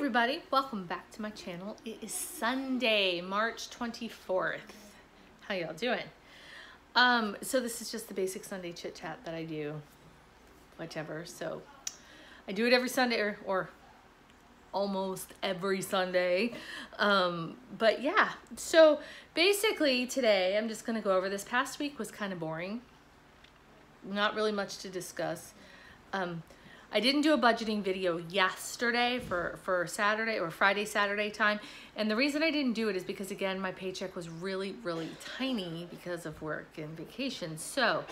everybody, welcome back to my channel. It is Sunday, March 24th. How y'all doing? So this is just the basic Sunday chit chat that I do, whichever. So I do it every Sunday or almost every Sunday. But yeah, so basically today I'm just gonna go over this past week was kind of boring. Not really much to discuss. I didn't do a budgeting video yesterday for Saturday or Friday, Saturday time. And the reason I didn't do it is because, again, my paycheck was really, really tiny because of work and vacation. So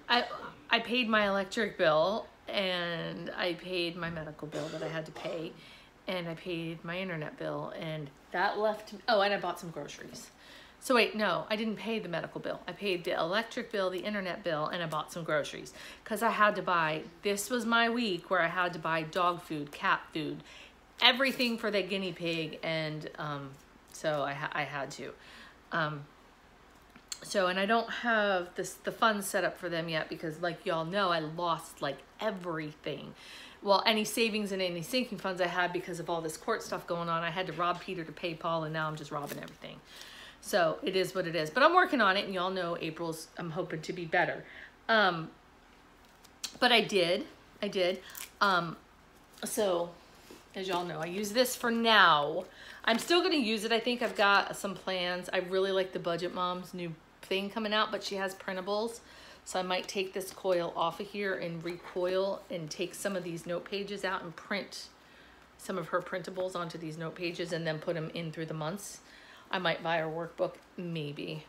I paid my electric bill and I paid my medical bill that I had to pay. And I paid my internet bill and that left, oh, and I bought some groceries. So wait, no, I didn't pay the medical bill. I paid the electric bill, the internet bill, and I bought some groceries because I had to buy, this was my week where I had to buy dog food, cat food, everything for the guinea pig. And so I had to. And I don't have the funds set up for them yet because, like y'all know, I lost like everything. Well, any savings and any sinking funds I had because of all this court stuff going on. I had to rob Peter to pay Paul, and now I'm just robbing everything. So it is what it is, but I'm working on it, and y'all know April's, I'm hoping to be better. But I did. So as y'all know, I use this for now. I'm still going to use it. I think I've got some plans. I really like the Budget Mom's new thing coming out, but she has printables. So I might take this coil off of here and recoil and take some of these note pages out and print some of her printables onto these note pages and then put them in through the months. I might buy her workbook, maybe.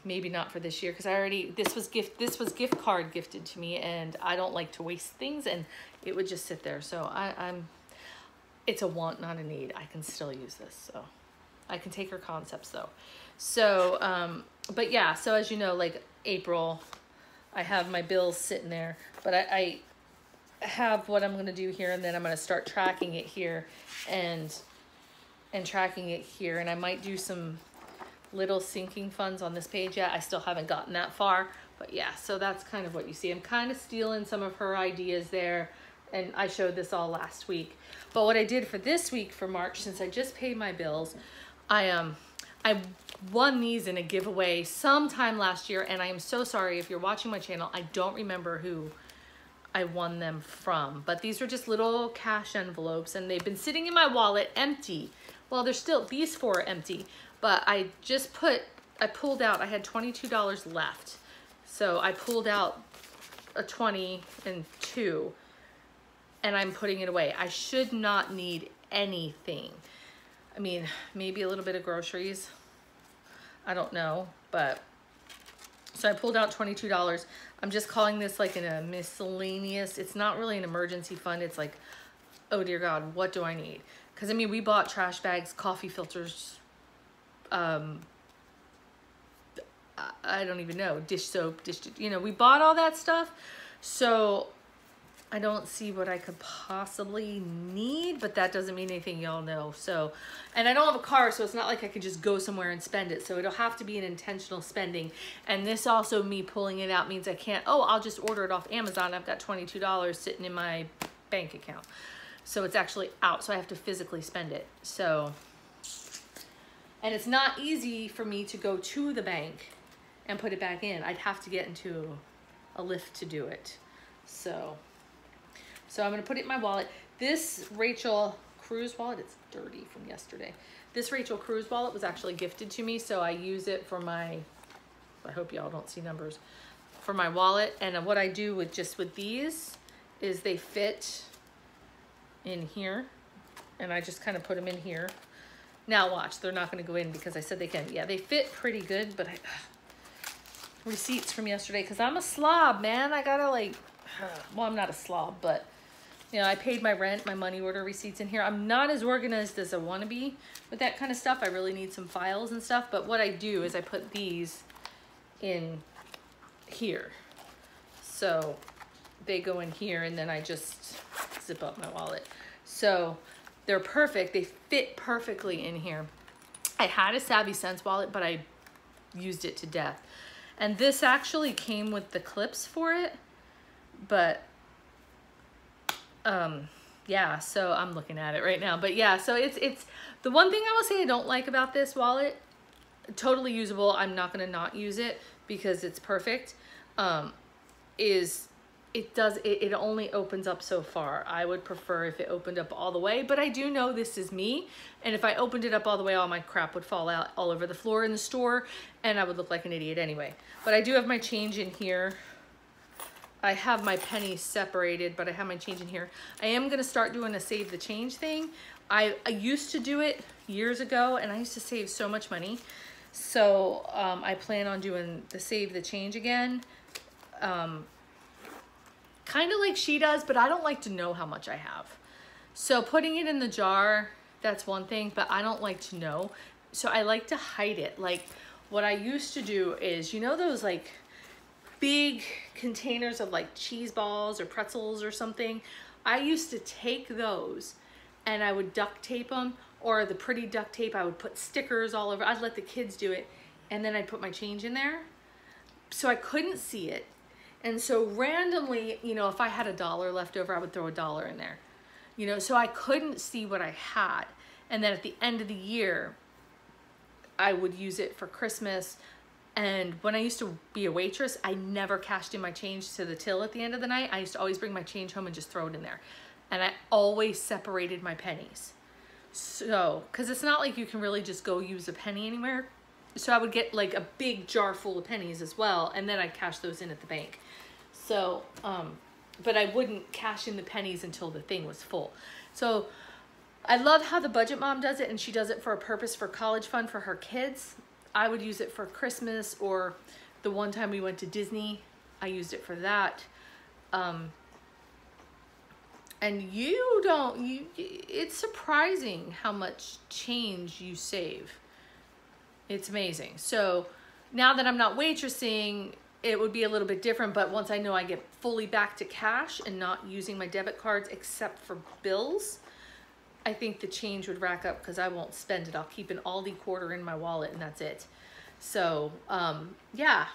Maybe not for this year because I already, this was gift card gifted to me, and I don't like to waste things, and it would just sit there. So it's a want, not a need. I can still use this, so I can take her concepts though. So, but yeah, so as you know, like April, I have my bills sitting there, but I have what I'm going to do here, and then I'm going to start tracking it here and tracking it here, and I might do some little sinking funds on this page yet. I still haven't gotten that far, but yeah, so that's kind of what you see. I'm kind of stealing some of her ideas there, and I showed this all last week. But what I did for this week for March, since I just paid my bills, I won these in a giveaway sometime last year, and I am so sorry if you're watching my channel, I don't remember who I won them from, but these were just little cash envelopes, and they've been sitting in my wallet empty. Well, there's still, these four are empty, but I pulled out, I had $22 left. So I pulled out a 20 and 2, and I'm putting it away. I should not need anything. I mean, maybe a little bit of groceries. I don't know, but so I pulled out $22. I'm just calling this like in a miscellaneous, it's not really an emergency fund. It's like, oh dear God, what do I need? Because, I mean, we bought trash bags, coffee filters, I don't even know, dish soap, you know, we bought all that stuff. So I don't see what I could possibly need, but that doesn't mean anything, y'all know. So, and I don't have a car, so it's not like I could just go somewhere and spend it. So it'll have to be an intentional spending. And this also, me pulling it out, means I can't, oh, I'll just order it off Amazon. I've got $22 sitting in my bank account. So it's actually out, so I have to physically spend it. So, and it's not easy for me to go to the bank and put it back in. I'd have to get into a lift to do it. So I'm gonna put it in my wallet. This Rachel Cruise wallet, it's dirty from yesterday. This Rachel Cruise wallet was actually gifted to me, so I use it for my, I hope y'all don't see numbers, for my wallet. And what I do with these is they fit in here, and I just kind of put them in here. Now watch, they're not going to go in because I said they can. Yeah, they fit pretty good, but receipts from yesterday, because I'm a slob, man. I gotta like, well, I'm not a slob, but you know, I paid my rent, my money order receipts in here. I'm not as organized as I want to be with that kind of stuff. I really need some files and stuff, but what I do is I put these in here. So they go in here, and then I just zip up my wallet. So they're perfect. They fit perfectly in here. I had a Savvy Sense wallet, but I used it to death. And this actually came with the clips for it, but yeah, so I'm looking at it right now, but yeah, so it's the one thing I will say I don't like about this wallet, totally usable, I'm not gonna not use it because it's perfect, is it only opens up so far. I would prefer if it opened up all the way, but I do know this is me, and if I opened it up all the way, all my crap would fall out all over the floor in the store, and I would look like an idiot anyway. But I do have my change in here. I have my pennies separated, but I have my change in here. I am gonna start doing a save the change thing. I used to do it years ago, and I used to save so much money. So I plan on doing the save the change again. Kind of like she does, but I don't like to know how much I have. So putting it in the jar, that's one thing, but I don't like to know. So I like to hide it. Like what I used to do is, you know those like big containers of like cheese balls or pretzels or something? I used to take those and I would duct tape them, or the pretty duct tape, I would put stickers all over. I'd let the kids do it, and then I'd put my change in there. So I couldn't see it. And so randomly, you know, if I had $1 left over, I would throw $1 in there, you know, so I couldn't see what I had. And then at the end of the year, I would use it for Christmas. And when I used to be a waitress, I never cashed in my change to the till at the end of the night. I used to always bring my change home and just throw it in there. And I always separated my pennies. So, because it's not like you can really just go use a penny anywhere. So I would get like a big jar full of pennies as well, and then I'd cash those in at the bank. So, but I wouldn't cash in the pennies until the thing was full. So I love how the budget mom does it, and she does it for a purpose for college fund for her kids. I would use it for Christmas, or the one time we went to Disney, I used it for that. And it's surprising how much change you save. It's amazing. So now that I'm not waitressing, it would be a little bit different, but once I know I get fully back to cash and not using my debit cards except for bills, I think the change would rack up because I won't spend it. I'll keep an Aldi quarter in my wallet and that's it. So yeah,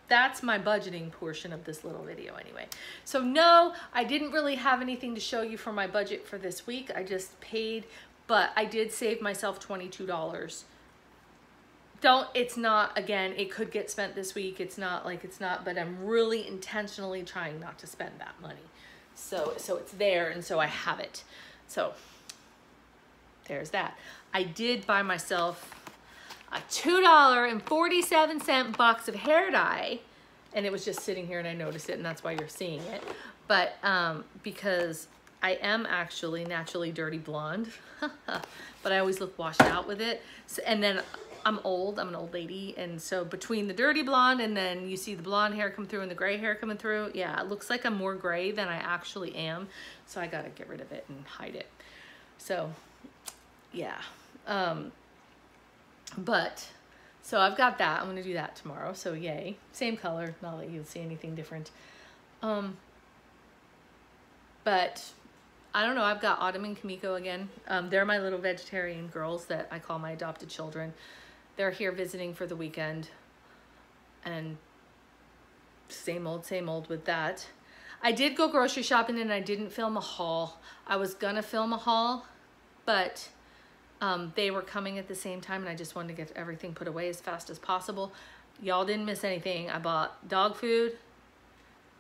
that's my budgeting portion of this little video anyway. So no, I didn't really have anything to show you for my budget for this week. I just paid, but I did save myself $22. It's not, again, it could get spent this week. It's not like it's not, but I'm really intentionally trying not to spend that money. So it's there, and so I have it. So there's that. I did buy myself a $2.47 box of hair dye, and it was just sitting here and I noticed it, and that's why you're seeing it. But because I am actually naturally dirty blonde, but I always look washed out with it. So, and then I'm old, I'm an old lady, and so between the dirty blonde and then you see the blonde hair come through and the gray hair coming through, yeah, it looks like I'm more gray than I actually am, so I gotta get rid of it and hide it. So yeah, so I've got that. I'm gonna do that tomorrow, so yay. Same color, not that you'll see anything different. But I don't know, I've got Autumn and Kamiko again. They're my little vegetarian girls that I call my adopted children. They're here visiting for the weekend, and same old with that. I did go grocery shopping and I didn't film a haul. I was gonna film a haul, but they were coming at the same time and I just wanted to get everything put away as fast as possible. Y'all didn't miss anything. I bought dog food,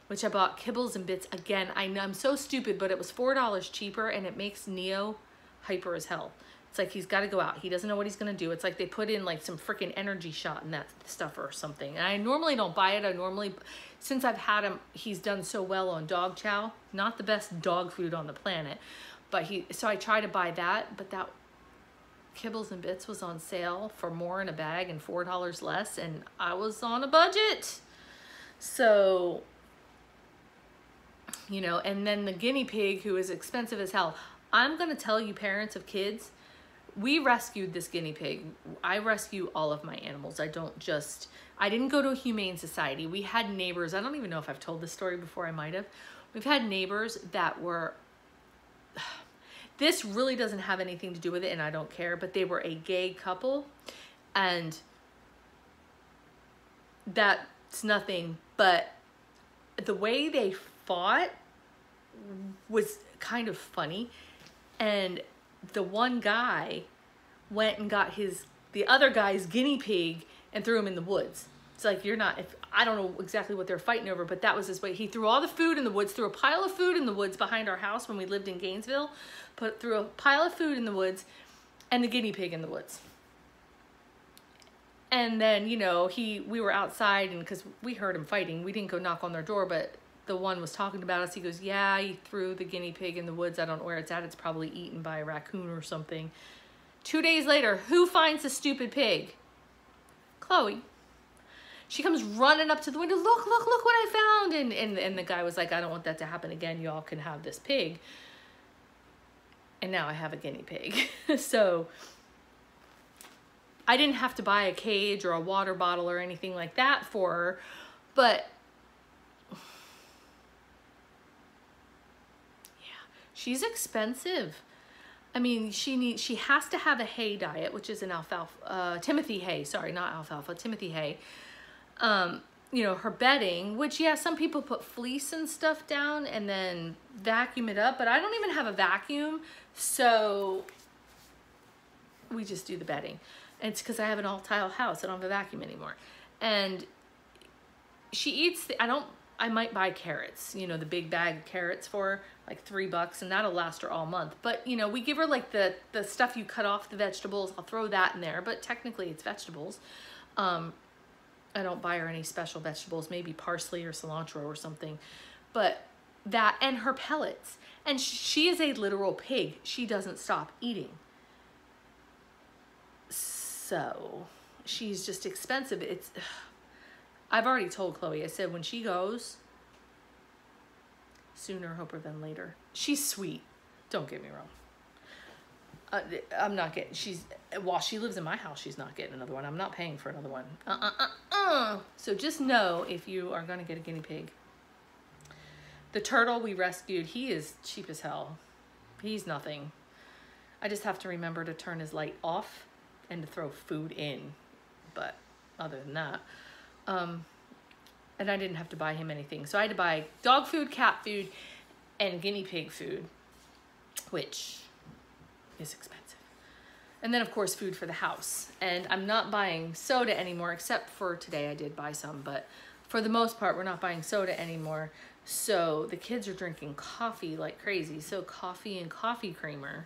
which I bought kibbles and bits. Again, I know I'm so stupid, but it was $4 cheaper, and it makes Neo hyper as hell. It's like he's got to go out. He doesn't know what he's going to do. It's like they put in like some freaking energy shot in that stuff or something. And I normally don't buy it. I normally, since I've had him, he's done so well on dog chow. Not the best dog food on the planet. But so I try to buy that, but that kibbles and bits was on sale for more in a bag and $4 less. And I was on a budget. So, you know, and then the guinea pig, who is expensive as hell. I'm going to tell you, parents of kids, we rescued this guinea pig. I rescue all of my animals. I didn't go to a humane society. We had neighbors. I don't even know if I've told this story before. I might have. We've had neighbors that were, this really doesn't have anything to do with it, and I don't care, but they were a gay couple, and that's nothing, but the way they fought was kind of funny. And the one guy went and got the other guy's guinea pig and threw him in the woods. It's like, I don't know exactly what they're fighting over, but that was his way. He threw all the food in the woods, threw a pile of food in the woods behind our house when we lived in Gainesville, threw a pile of food in the woods and the guinea pig in the woods. And then, you know, we were outside, and because we heard him fighting, we didn't go knock on their door, but the one was talking about us. He goes, yeah, he threw the guinea pig in the woods. I don't know where it's at. It's probably eaten by a raccoon or something. 2 days later, who finds the stupid pig? Chloe. She comes running up to the window. Look what I found. And the guy was like, I don't want that to happen again. Y'all can have this pig. And now I have a guinea pig. So I didn't have to buy a cage or a water bottle or anything like that for her. But yeah, she's expensive. I mean, she has to have a hay diet, which is an alfalfa, Timothy hay, sorry, not alfalfa, Timothy hay. You know, her bedding, which, yeah, some people put fleece and stuff down and then vacuum it up, but I don't even have a vacuum, so we just do the bedding. And it's because I have an all-tile house. I don't have a vacuum anymore. And she eats, I might buy carrots, you know, the big bag of carrots for her, like $3, and that'll last her all month. But, you know, we give her like the stuff you cut off the vegetables. I'll throw that in there, but technically it's vegetables. I don't buy her any special vegetables, maybe parsley or cilantro or something. But that, and her pellets. And she is a literal pig. She doesn't stop eating. So she's just expensive. I've already told Chloe, I said, when she goes, sooner hope than later. She's sweet. Don't get me wrong. I'm not getting, while she lives in my house, she's not getting another one. I'm not paying for another one. So just know, if you are going to get a guinea pig, the turtle we rescued, he is cheap as hell. He's nothing. I just have to remember to turn his light off and to throw food in. But other than that, and I didn't have to buy him anything. So I had to buy dog food, cat food, and guinea pig food, which is expensive. And then, of course, food for the house. And I'm not buying soda anymore, except for today I did buy some. But for the most part, we're not buying soda anymore. So the kids are drinking coffee like crazy. So coffee and coffee creamer.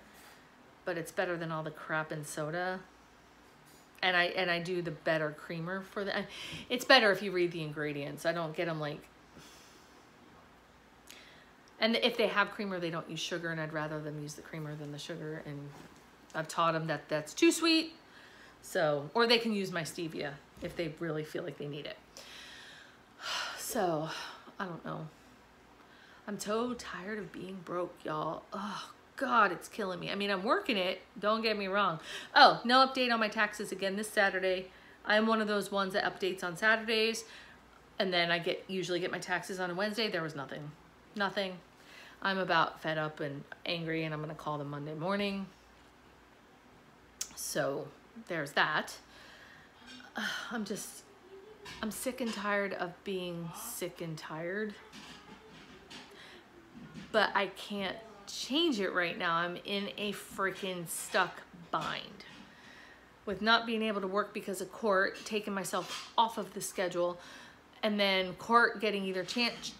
But it's better than all the crap in soda. And I do the better creamer for the... It's better if you read the ingredients. I don't get them like... And if they have creamer, they don't use sugar, and I'd rather them use the creamer than the sugar. And I've taught them that that's too sweet. So, or they can use my stevia if they really feel like they need it. So, I don't know. I'm so tired of being broke, y'all. Oh, God, it's killing me. I mean, I'm working it. Don't get me wrong. Oh, no update on my taxes again this Saturday. I'm one of those ones that updates on Saturdays. And then I usually get my taxes on a Wednesday. There was nothing. Nothing. I'm about fed up and angry, and I'm going to call them Monday morning. So there's that. I'm sick and tired of being sick and tired. But I can't change it right now. I'm in a freaking stuck bind with not being able to work because of court, taking myself off of the schedule, and then court getting either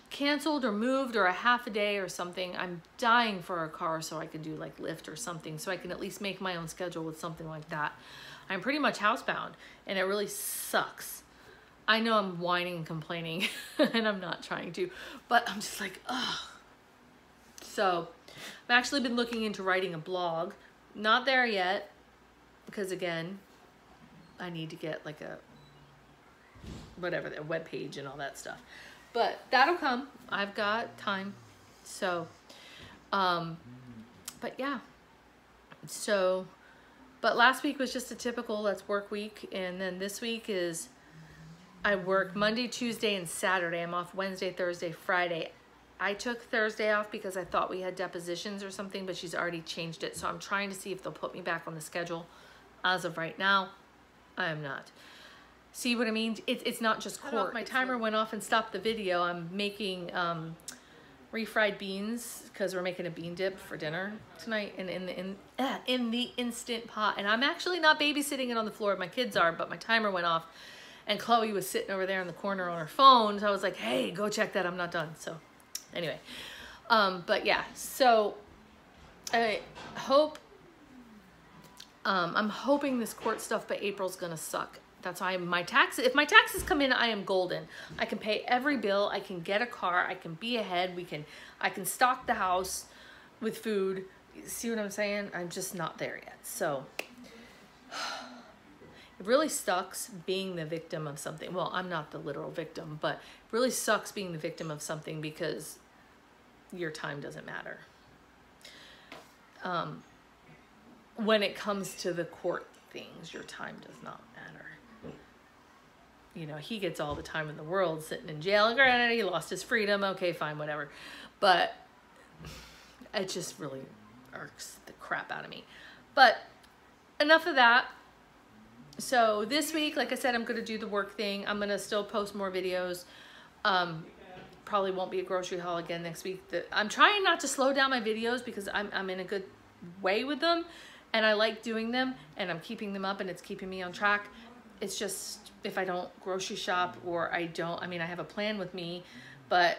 canceled or moved or a half a day or something. I'm dying for a car so I can do like Lyft or something, so I can at least make my own schedule with something like that. I'm pretty much housebound, and it really sucks. I know I'm whining and complaining, and I'm not trying to, but I'm just like, ugh. So I've actually been looking into writing a blog. Not there yet, because again, I need to get like a web page and all that stuff. But that'll come. I've got time. So, but yeah. So, but last week was just a typical let's work week. And then this week is I work Monday, Tuesday, and Saturday. I'm off Wednesday, Thursday, Friday. I took Thursday off because I thought we had depositions or something, but she's already changed it. So I'm trying to see if they'll put me back on the schedule. As of right now, I am not. See what I mean? It's not just court. My timer went off and stopped the video. I'm making refried beans because we're making a bean dip for dinner tonight, and in the Instant Pot. And I'm actually not babysitting it on the floor. My kids are, but my timer went off, and Chloe was sitting over there in the corner on her phone. So I was like, hey, go check that. I'm not done. So anyway, but yeah, so I hope, I'm hoping this court stuff, but April's gonna suck. That's why if my taxes come in, I am golden. I can pay every bill. I can get a car. I can be ahead. I can stock the house with food. See what I'm saying? I'm just not there yet. So it really sucks being the victim of something. Well, I'm not the literal victim, but it really sucks being the victim of something because your time doesn't matter. When it comes to the court things, your time does not matter. You know, he gets all the time in the world sitting in jail, and granted, he lost his freedom. Okay, fine, whatever. But it just really irks the crap out of me. But enough of that. So this week, like I said, I'm going to do the work thing. I'm going to still post more videos. Probably won't be a grocery haul again next week. I'm trying not to slow down my videos because I'm in a good way with them, and I like doing them, and I'm keeping them up, and it's keeping me on track. It's just if I don't grocery shop, or I mean, I have a plan with me, but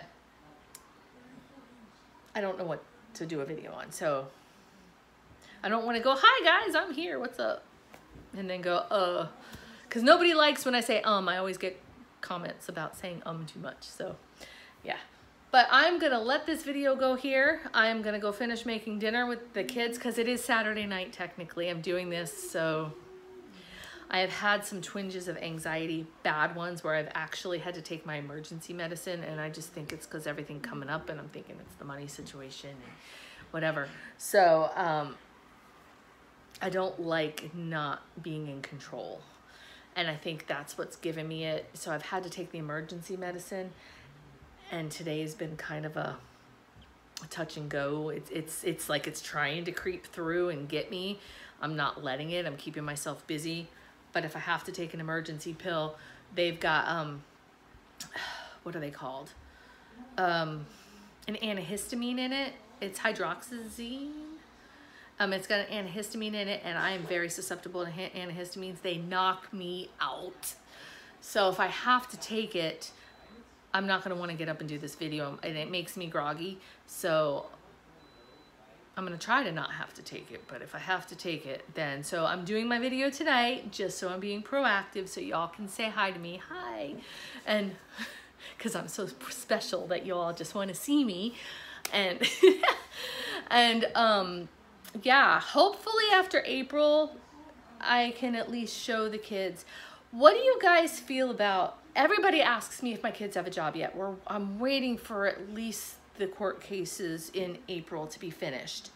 I don't know what to do a video on. So I don't want to go, hi guys, I'm here, what's up? And then go, because nobody likes when I say, I always get comments about saying too much. So yeah, but I'm going to let this video go here. I'm going to go finish making dinner with the kids because it is Saturday night. Technically I'm doing this. So I have had some twinges of anxiety, bad ones, where I've actually had to take my emergency medicine, and I just think it's because everything coming up, and I'm thinking it's the money situation and whatever. So I don't like not being in control, and I think that's what's given me it. So I've had to take the emergency medicine, and today's been kind of a touch and go. It's like it's trying to creep through and get me. I'm not letting it. I'm keeping myself busy. But if I have to take an emergency pill, they've got, what are they called? An antihistamine in it. It's hydroxyzine. It's got an antihistamine in it, and I am very susceptible to antihistamines. They knock me out. So if I have to take it, I'm not going to want to get up and do this video, and it makes me groggy. So I'm going to try to not have to take it, but if I have to take it, then, so I'm doing my video tonight just so I'm being proactive so y'all can say hi to me. Hi. And because I'm so special that y'all just want to see me. And, and, yeah, hopefully after April, I can at least show the kids. What do you guys feel about, everybody asks me if my kids have a job yet. I'm waiting for at least the court cases in April to be finished.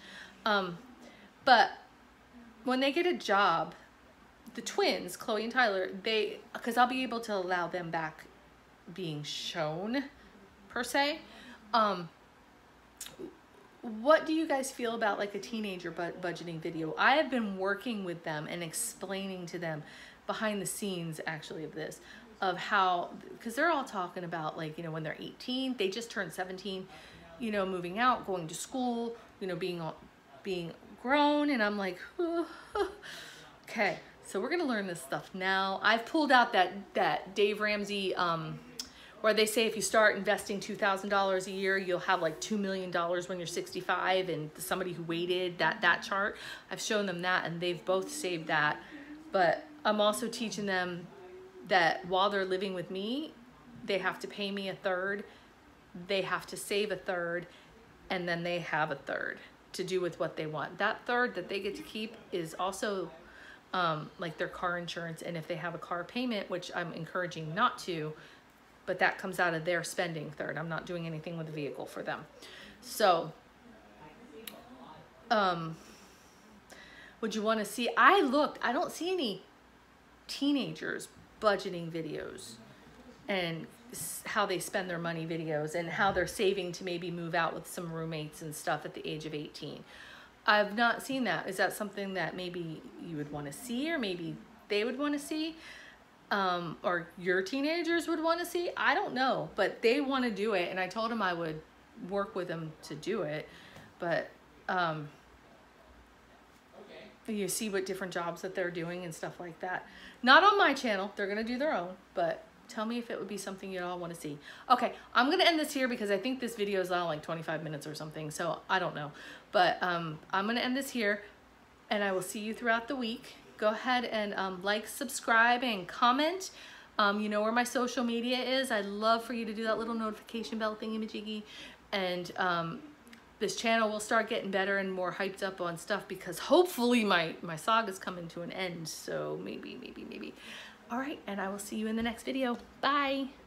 But when they get a job, the twins, Chloe and Tyler, because I'll be able to allow them back being shown, per se. What do you guys feel about like a teenager budgeting video? I have been working with them and explaining to them behind the scenes, actually, of this, of how, because they're all talking about, like, you know, when they're 18, they just turned 17, you know, moving out, going to school, you know, being grown, and I'm like, okay, so we're gonna learn this stuff now. I've pulled out that Dave Ramsey, where they say if you start investing $2,000 a year, you'll have like $2 million when you're 65, and somebody who waited, that chart, I've shown them that, and they've both saved that. But I'm also teaching them that while they're living with me, they have to pay me a third, they have to save a third, and then they have a third to do with what they want. That third that they get to keep is also like their car insurance, and if they have a car payment, which I'm encouraging not to, but that comes out of their spending third. I'm not doing anything with the vehicle for them. So, would you want to see, I don't see any teenagers budgeting videos and how they spend their money videos and how they're saving to maybe move out with some roommates and stuff at the age of 18. I've not seen that. Is that something that maybe you would want to see, or maybe they would want to see? Or your teenagers would want to see? I don't know, but they want to do it, and I told them I would work with them to do it, but you see what different jobs that they're doing and stuff like that. Not on my channel, they're gonna do their own, but tell me if it would be something you all want to see. Okay, I'm gonna end this here because I think this video is on like 25 minutes or something, so I don't know. But I'm gonna end this here, and I will see you throughout the week. Go ahead and like, subscribe, and comment. You know where my social media is. I'd love for you to do that little notification bell thingy-majiggy. And this channel will start getting better and more hyped up on stuff because hopefully my saga's coming to an end. So maybe. All right, and I will see you in the next video. Bye.